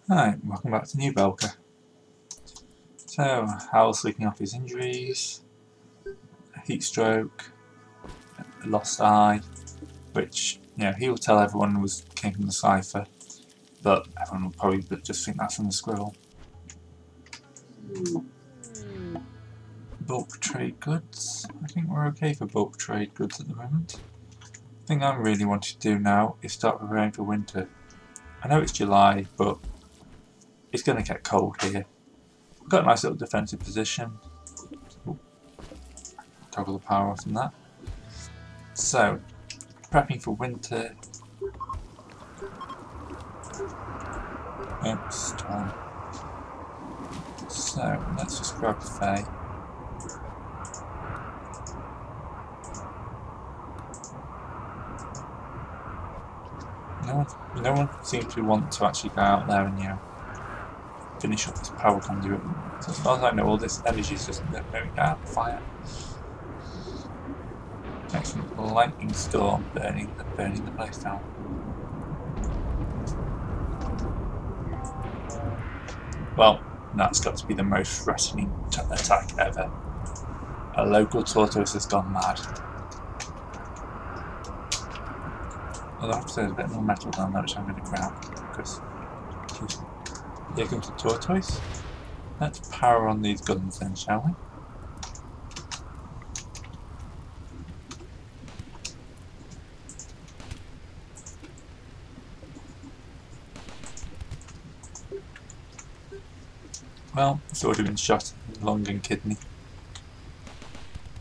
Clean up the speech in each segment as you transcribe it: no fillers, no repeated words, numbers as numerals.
Hi, welcome back to New Belka. So, Hal's sleeping off his injuries, a heat stroke, a lost eye, which, he will tell everyone came from the cipher, but everyone will probably just think that's from the squirrel. Bulk trade goods. I think we're okay for bulk trade goods at the moment. The thing I really want to do now is start preparing for winter. I know it's July, but it's going to get cold here. We've got a nice little defensive position. Toggle the power off and that. So, prepping for winter. Storm. So, let's just grab Faye. No one seems to want to actually go out there and finish up this power conduit. So as far as I know, all this energy is just going down fire. Excellent lightning storm burning the place down. Well, that's got to be the most threatening attack ever. A local tortoise has gone mad. Although I have to say there's a bit more metal down there which I'm going to grab because here comes the tortoise. Let's power on these guns then, shall we? Well, it's already been shot in the lung and kidney.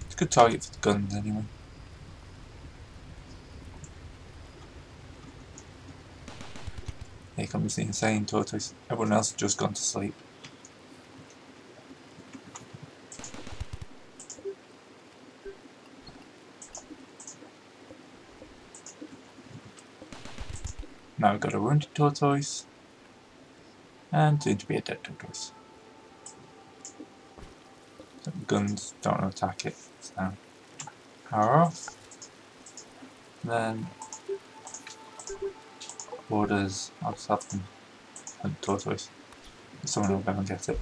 It's a good target for the guns anyway. Here comes the insane tortoise. Everyone else has just gone to sleep. Now we've got a wounded tortoise and soon to be a dead tortoise. So the guns don't want to attack it, so power off. Then orders, I'll just have them hunt the tortoise. Someone will go and get it.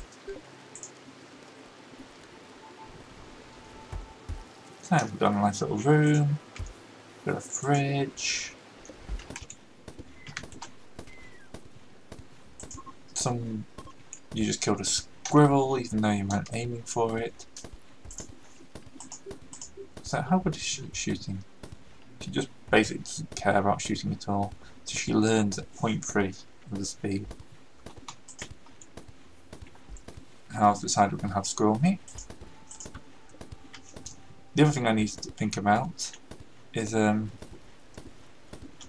So we've got a nice little room, got a fridge. You just killed a squirrel even though you weren't aiming for it. So how good is she shooting? She just basically doesn't care about shooting at all. So she learns at 0.3 of the speed. Hal's decided we're going to have squirrel meat. The other thing I need to think about is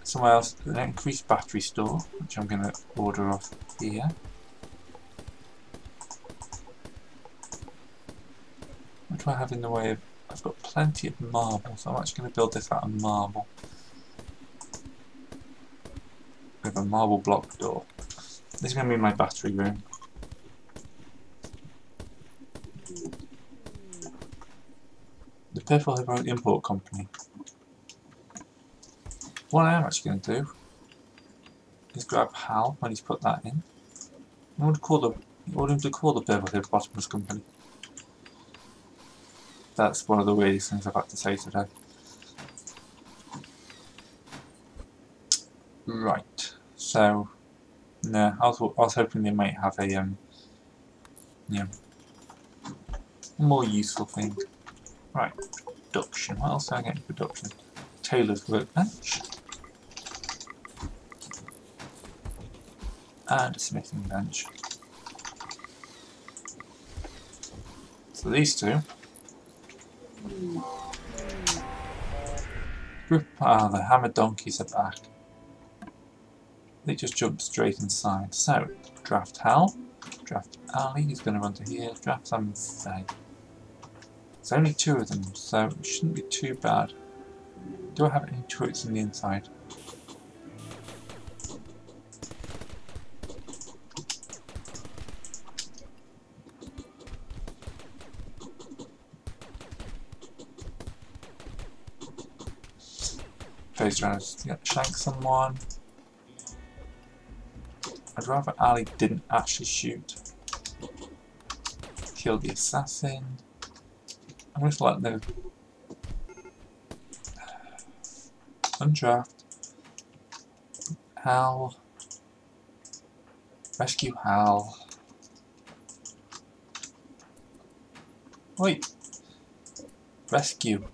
somewhere else, an increased battery store, which I'm going to order off here. What do I have in the way of? I've got plenty of marble, so I'm actually going to build this out of marble. With a marble block door. This is going to be my battery room. The Purple Heroic Import Company. What I am actually going to do is grab Hal when he's put that in. I want him to call the Purple Hippopotamus Company. That's one of the weirdest things I've had to say today. Right, so no, I was hoping they might have a more useful thing. Right, production. What else do I get in production? Tailor's workbench and a smithing bench. So these two. The hammer donkeys are back. They just jump straight inside. So, draft Hal, draft Ali, he's going to run to here, draft Sam and Faye. There's only two of them, so it shouldn't be too bad. Do I have any turrets on the inside? Faye's trying to shank someone. I I'd rather Ali didn't actually shoot. Kill the assassin. I'm going to let the undraft Hal. Rescue Hal. Wait. Rescue.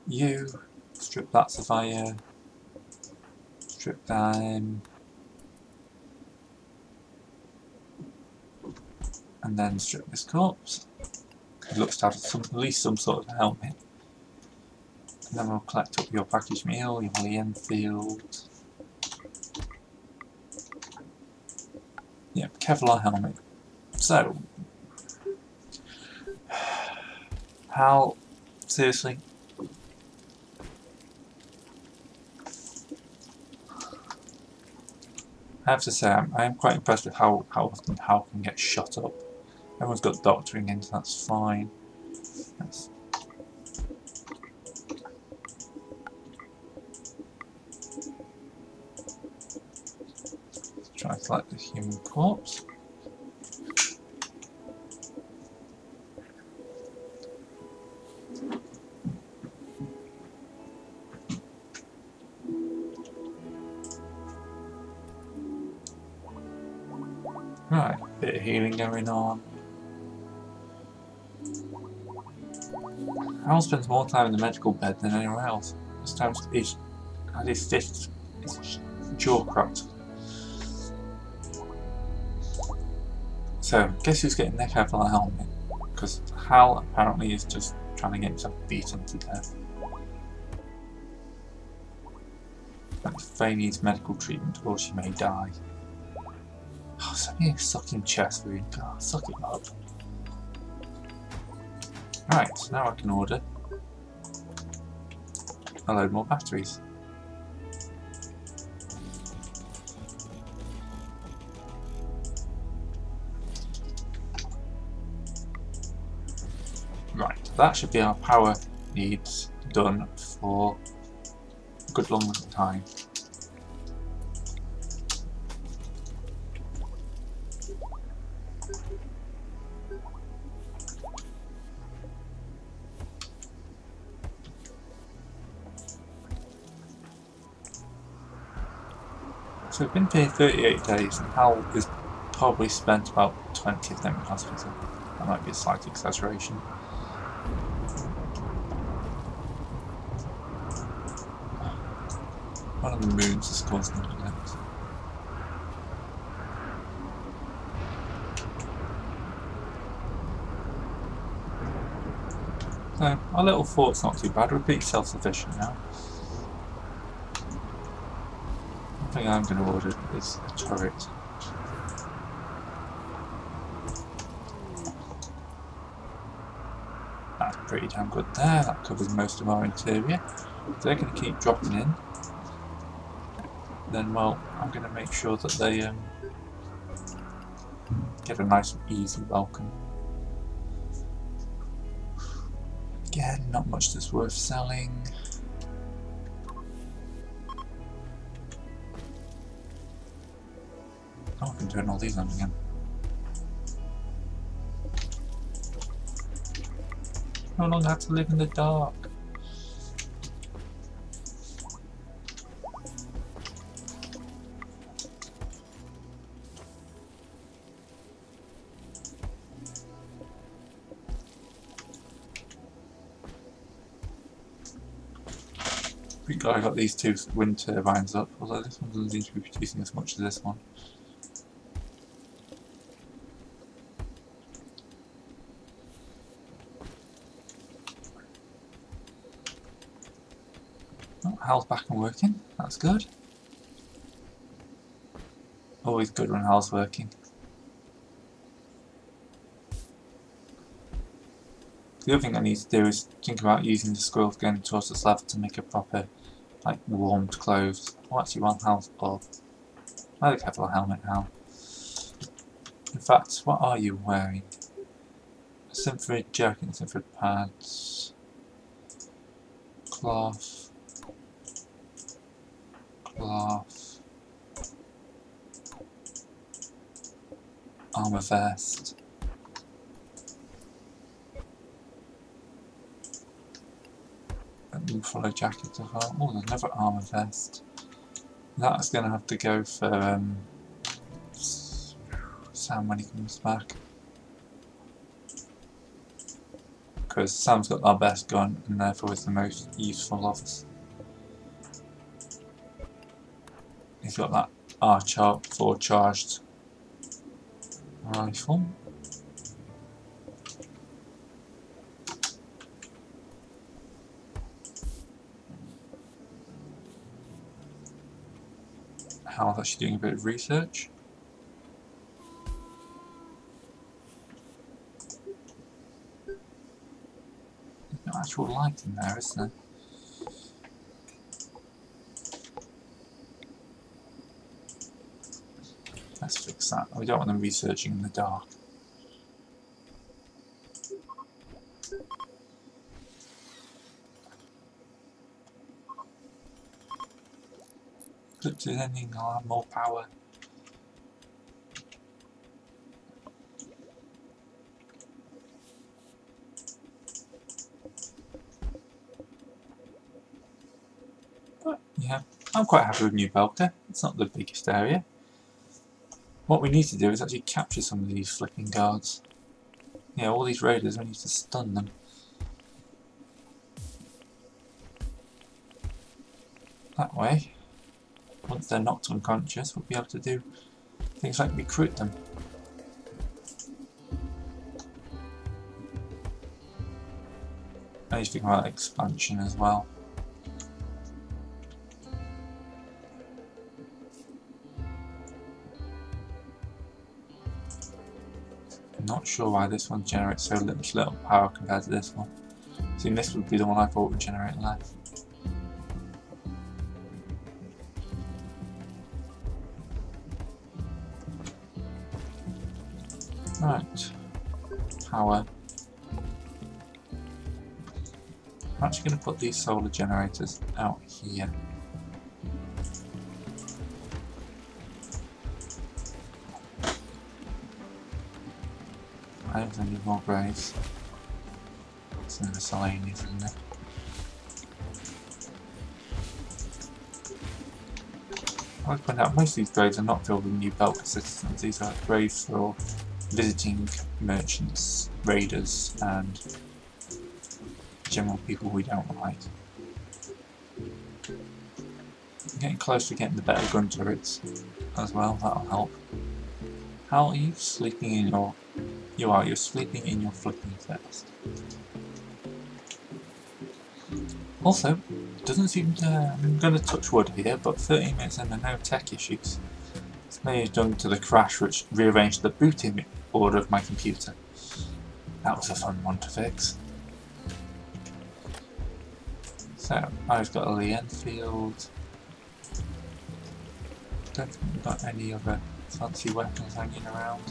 You. Strip that Sapphire. Strip them. And then strip this corpse. It looks to have at least some sort of helmet. And then we'll collect up your packaged meal, your Lee Enfield. Yep, Kevlar helmet. So, how seriously? I have to say, I am quite impressed with how often Hal can get shot up. Everyone's got doctoring in, so that's fine. Let's try to select the human corpse. Right, bit of healing going on. Hal spends more time in the medical bed than anywhere else. This time he's had his fist, his jaw cracked. So, guess who's getting their Kevlar helmet? Because Hal apparently is just trying to get himself beaten to death. But Faye needs medical treatment or she may die. Oh, send me a sucking chest wound. God, suck it up. Right, so now I can order a load more batteries. Right, that should be our power needs done for a good long time. So we've been here 38 days and Hal is probably spent about 20 of them in hospital. That might be a slight exaggeration. One of the moons is causing neglect. So our little fort's not too bad, we're pretty self-sufficient now. The thing I'm going to order is a turret. That's pretty damn good there, that covers most of our interior. If they're going to keep dropping in, then well, I'm going to make sure that they get a nice and easy welcome. Again, not much that's worth selling. Oh, I can turn all these on again. No longer have to live in the dark. Pretty glad I got these two wind turbines up, although this one doesn't seem to be producing as much as this one. Oh, Hal's back and working, that's good. Always good when Hal's working. The other thing I need to do is think about using the squirrel again towards this level to make a proper, like, warmed clothes. Oh, actually, one Hal's up. I like Kevlar helmet now. In fact, what are you wearing? A Synfrid jacket, Synfrid pads, cloth, cloth, armor vest. And follow jacket as well. Oh, there's another armor vest. That's going to have to go for Sam when he comes back. Because Sam's got our best gun and therefore is the most useful of us. He's got that R4 charged rifle. Hal's actually doing a bit of research. There's no actual light in there, is there? Let's fix that. We don't want them researching in the dark. Clip to ending, I'll have more power. But yeah, I'm quite happy with New Belka. It's not the biggest area. What we need to do is actually capture some of these flipping guards. Yeah, all these raiders, we need to stun them. That way, once they're knocked unconscious, we'll be able to do things like recruit them. I need to think about expansion as well. I'm not sure why this one generates so little power compared to this one. See, this would be the one I thought would generate less. Right, power. I'm actually going to put these solar generators out here. I don't need more graves. It's in the miscellaneous, isn't it? I would point out most of these graves are not filled with new Belka citizens. These are graves for visiting merchants, raiders, and general people we don't like. I'm getting close to getting the better gun turrets as well, that'll help. How are you sleeping in your... You're sleeping in your flipping vest. Also, it doesn't seem to... I'm going to touch wood here, but 13 minutes in, there are no tech issues. This may have done to the crash which rearranged the booting order of my computer. That was a fun one to fix. So, I've got a Lee Enfield. Don't think we've got any other fancy weapons hanging around.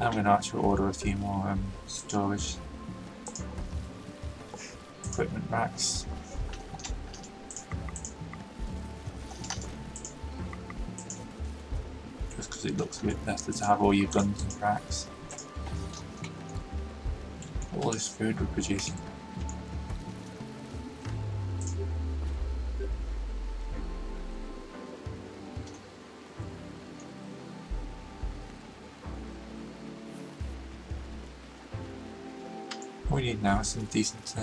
I'm going to actually order a few more storage equipment racks. Just because it looks a bit better to have all your guns in racks. All this food we're producing. What we need now is some decent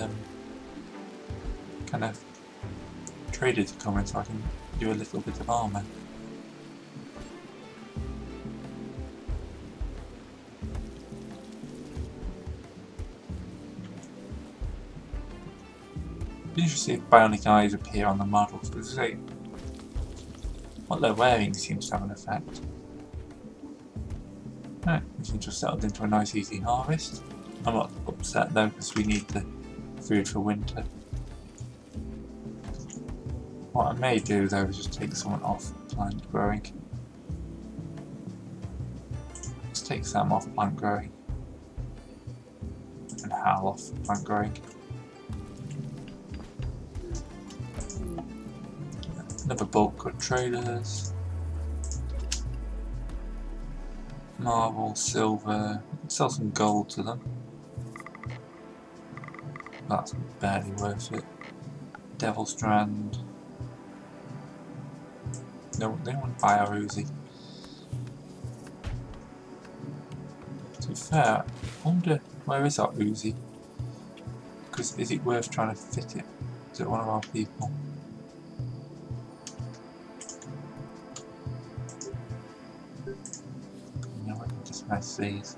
kind of trader to come in so I can do a little bit of armour. It'd be interesting if bionic eyes appear on the models, because what they're wearing seems to have an effect. Right, we seem to have settled into a nice easy harvest. I'm not upset though, because we need the food for winter. What I may do though is just take someone off plant growing. Let's take Sam off plant growing. And Hal off plant growing. Another bulk of traders. Marble, silver, sell some gold to them. That's barely worth it. Devil Strand. No, they don't want to buy our Uzi. To be fair, I wonder where is our Uzi? Because is it worth trying to fit it to one of our people? No, I can just mess these.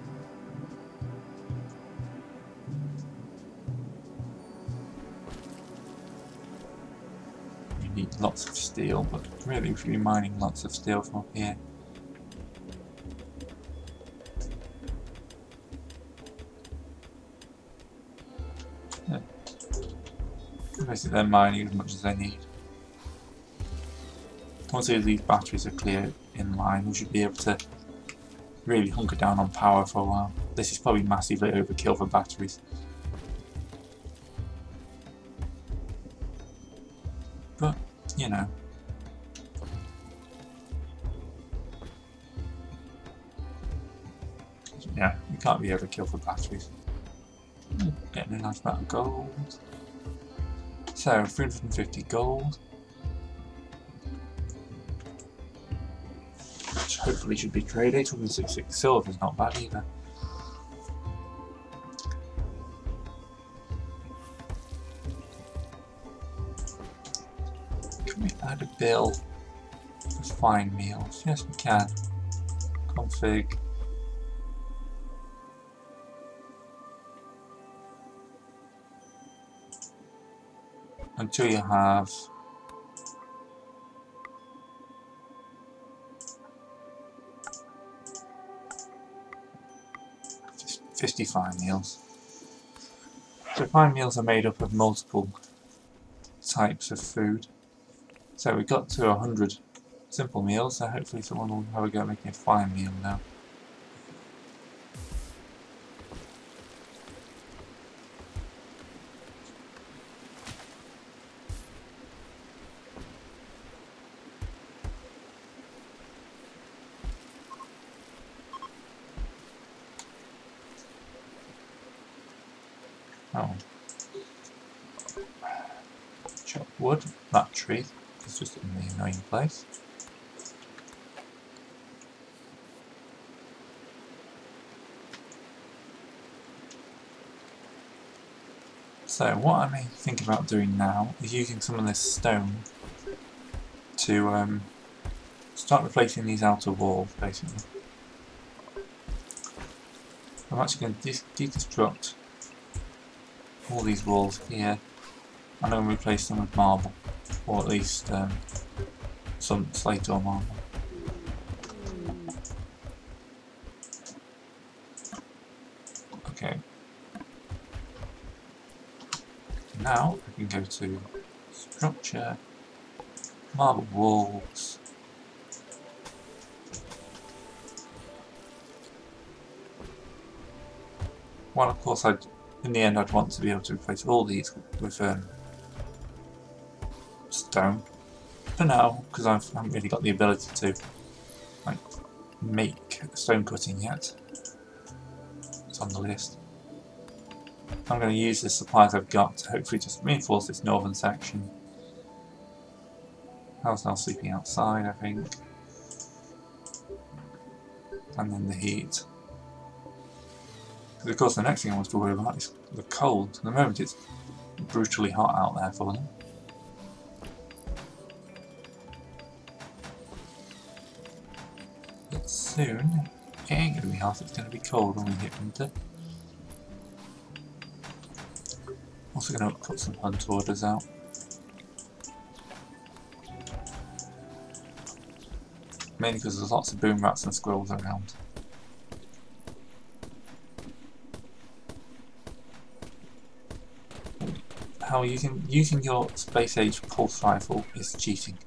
You need lots of steel, but really we should be mining lots of steel from up here. Basically they're mining as much as they need. Once these batteries are clear in line, we should be able to really hunker down on power for a while. This is probably massively overkill for batteries. But, you know. Yeah, it can't be overkill for batteries. Getting a nice amount of gold. So, 350 gold. Which hopefully should be traded. 866 silver is not bad either. Can we add a bill for fine meals? Yes, we can. Config. Until you have 55 meals. So fine meals are made up of multiple types of food. So we got to 100 simple meals, so hopefully someone will have a go at making a fine meal now. Oh. Chop wood. That tree is just in the annoying place. So what I may think about doing now is using some of this stone to start replacing these outer walls, basically. I'm actually going to deconstruct all these walls here, and I'm going to replace them with marble, or at least some slate or marble. Okay. Now I can go to structure, marble walls. Well, of course, in the end I'd want to be able to replace all these with stone. For now, because I haven't really got the ability to make stone cutting yet. It's on the list. I'm going to use the supplies I've got to hopefully just reinforce this northern section. How's now sleeping outside, I think. And then the heat. Because of course the next thing I want to worry about is the cold. At the moment it's brutally hot out there for them. But soon, it ain't going to be hot, it's going to be cold when we hit winter. Also going to put some hunt orders out. Mainly because there's lots of boom rats and squirrels around. How using your space age pulse rifle is cheating.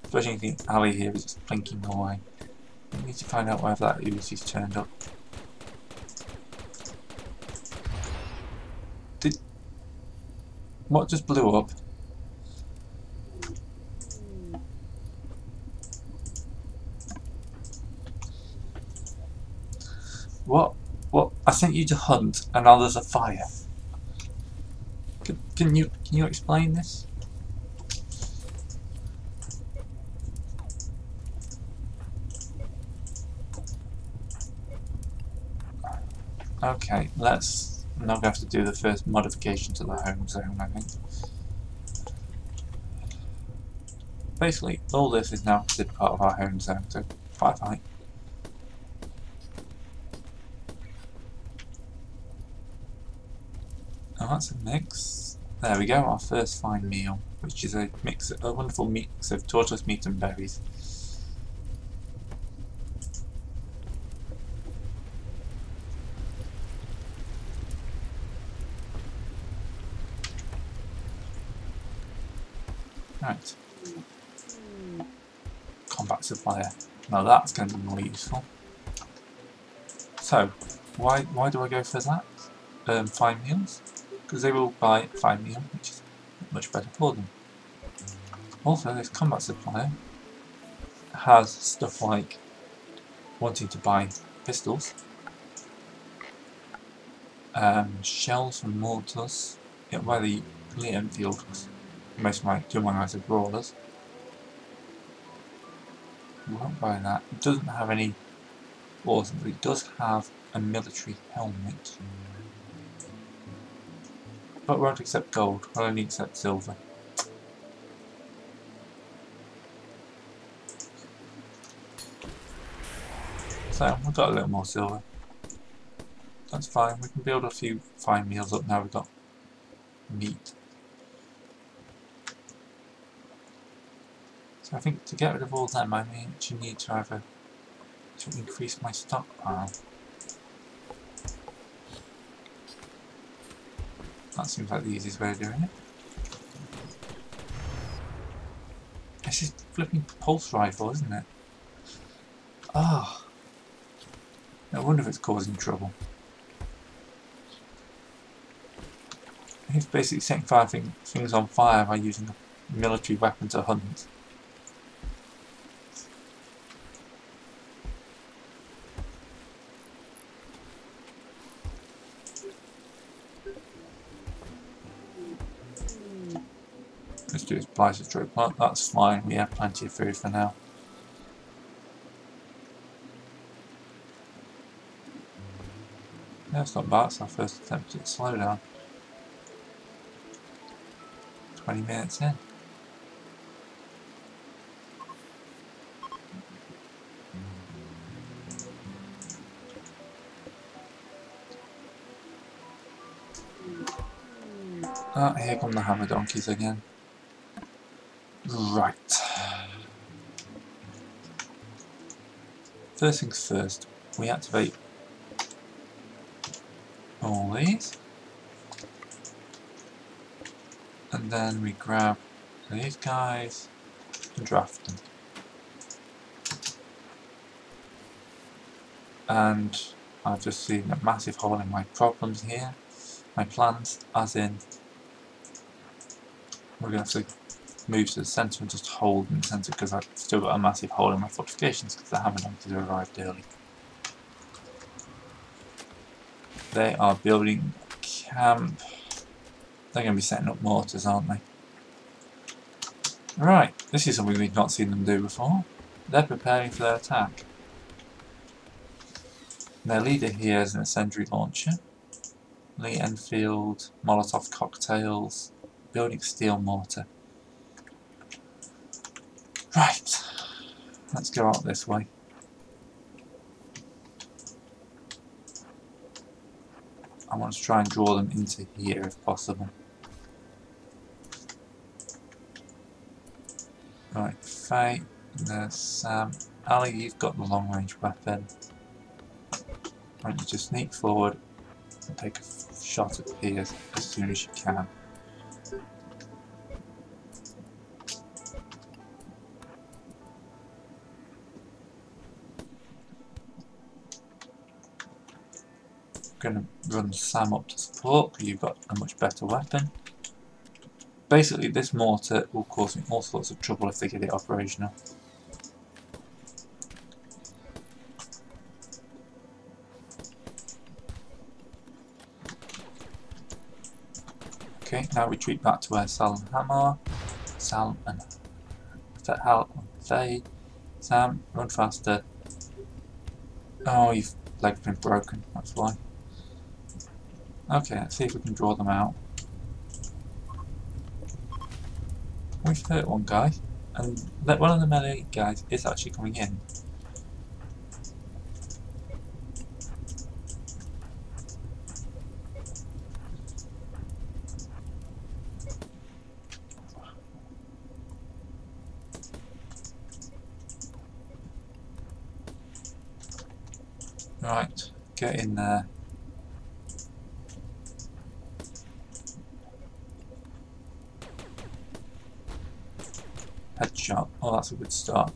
Especially if the alley here is just blinking away. We need to find out whether that Uzi's turned up. What just blew up? What? What? I sent you to hunt, and now there's a fire. Can you explain this? Okay, let's. I'm now going to have to do the first modification to the home zone, I think. Basically, all this is now considered part of our home zone, so bye-bye. Oh, that's a mix. There we go, our first fine meal, which is a wonderful mix of tortoise meat and berries. Right. Combat supplier. Now that's going to be more useful. So, why do I go for that? Fine meals? Because they will buy a fine meal, which is much better for them. Also, this combat supplier has stuff like wanting to buy pistols, shells from mortars, by the Lee Enfield. Most of my guys are brawlers. We won't buy that. It doesn't have any awesome, but it does have a military helmet. But won't accept gold, we'll only accept silver. So we've got a little more silver. That's fine, we can build a few fine meals up now we've got meat. So I think to get rid of all them I actually need to have to increase my stockpile. That seems like the easiest way of doing it. This is flipping pulse rifle, isn't it? Oh, no wonder if it's causing trouble. It's basically setting things on fire by using a military weapon to hunt. Let's do supplies of trade plant. That's fine. We have plenty of food for now. That's not bad. It's our first attempt at slow down. 20 minutes in. Ah, here come the hammer donkeys again. Right. First things first, we activate all these. And then we grab these guys and draft them. And I've just seen a massive hole in my problems here. My plans, as in, we're going to have to move to the centre and just hold in the centre because I've still got a massive hole in my fortifications because the hammer donkeys arrived early. They are building camp. They're going to be setting up mortars, aren't they? Right, this is something we've not seen them do before. They're preparing for their attack. Their leader here is an incendiary launcher. Lee Enfield, Molotov cocktails, building steel mortar. Right, let's go out this way. I want to try and draw them into here if possible. Right, Faye, there's Sam. Ali, you've got the long range weapon. Why don't you just sneak forward and take a shot at Piers as soon as you can. Going to run Sam up to support because you've got a much better weapon. Basically, this mortar will cause me all sorts of trouble if they get it operational. Okay, now retreat back to where Sal and Ham are. Sal and Hal and Faye. Sam, run faster. Oh, your leg's been broken, that's why. Okay, let's see if we can draw them out. We've hurt one guy, and one of the melee guys is actually coming in. Right, get in there. Headshot. Oh, that's a good start.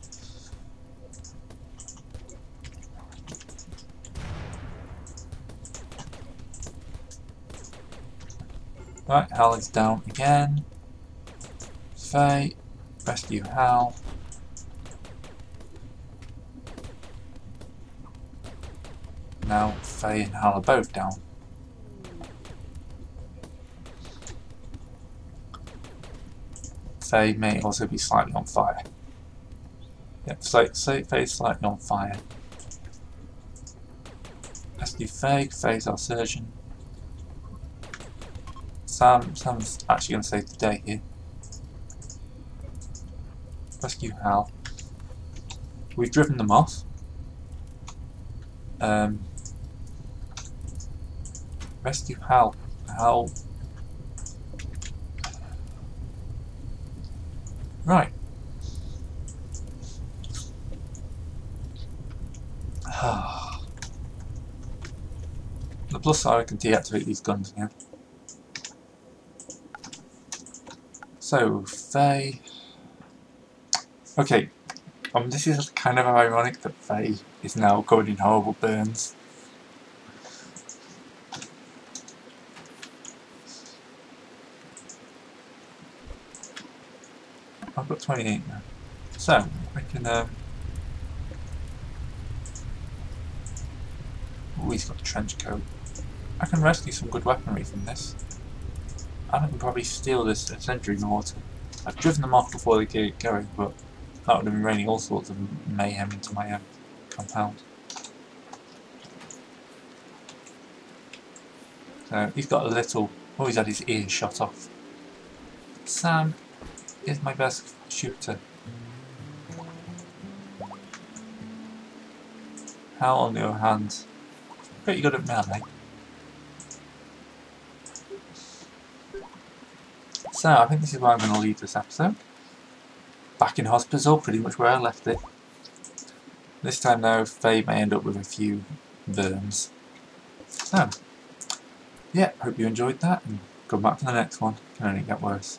Right, Hal is down again. Faye, rescue Hal. Now Faye and Hal are both down. Faye may also be slightly on fire. Yep, Faye's slightly on fire. Rescue Faye, Faye's our surgeon. Sam's actually going to save the day here. Rescue Hal. We've driven them off. Rescue Hal. Hal. Right. The plus side, I can deactivate these guns again. So, Faye. Okay, this is kind of ironic that Faye is now covered in horrible burns. I've got 28 now. So, I can. Oh, he's got a trench coat. I can rescue some good weaponry from this. And I can probably steal this sentry mortar. I've driven them off before they get going, but that would have been raining all sorts of mayhem into my compound. So he's got a little. Oh, he's had his ear shot off. Sam is my best shooter. Hal, on the other hand, pretty good at melee. So I think this is where I'm going to leave this episode. Back in hospital, pretty much where I left it. This time though, Faye may end up with a few burns. So, yeah, hope you enjoyed that, and come back for the next one. Can only get worse.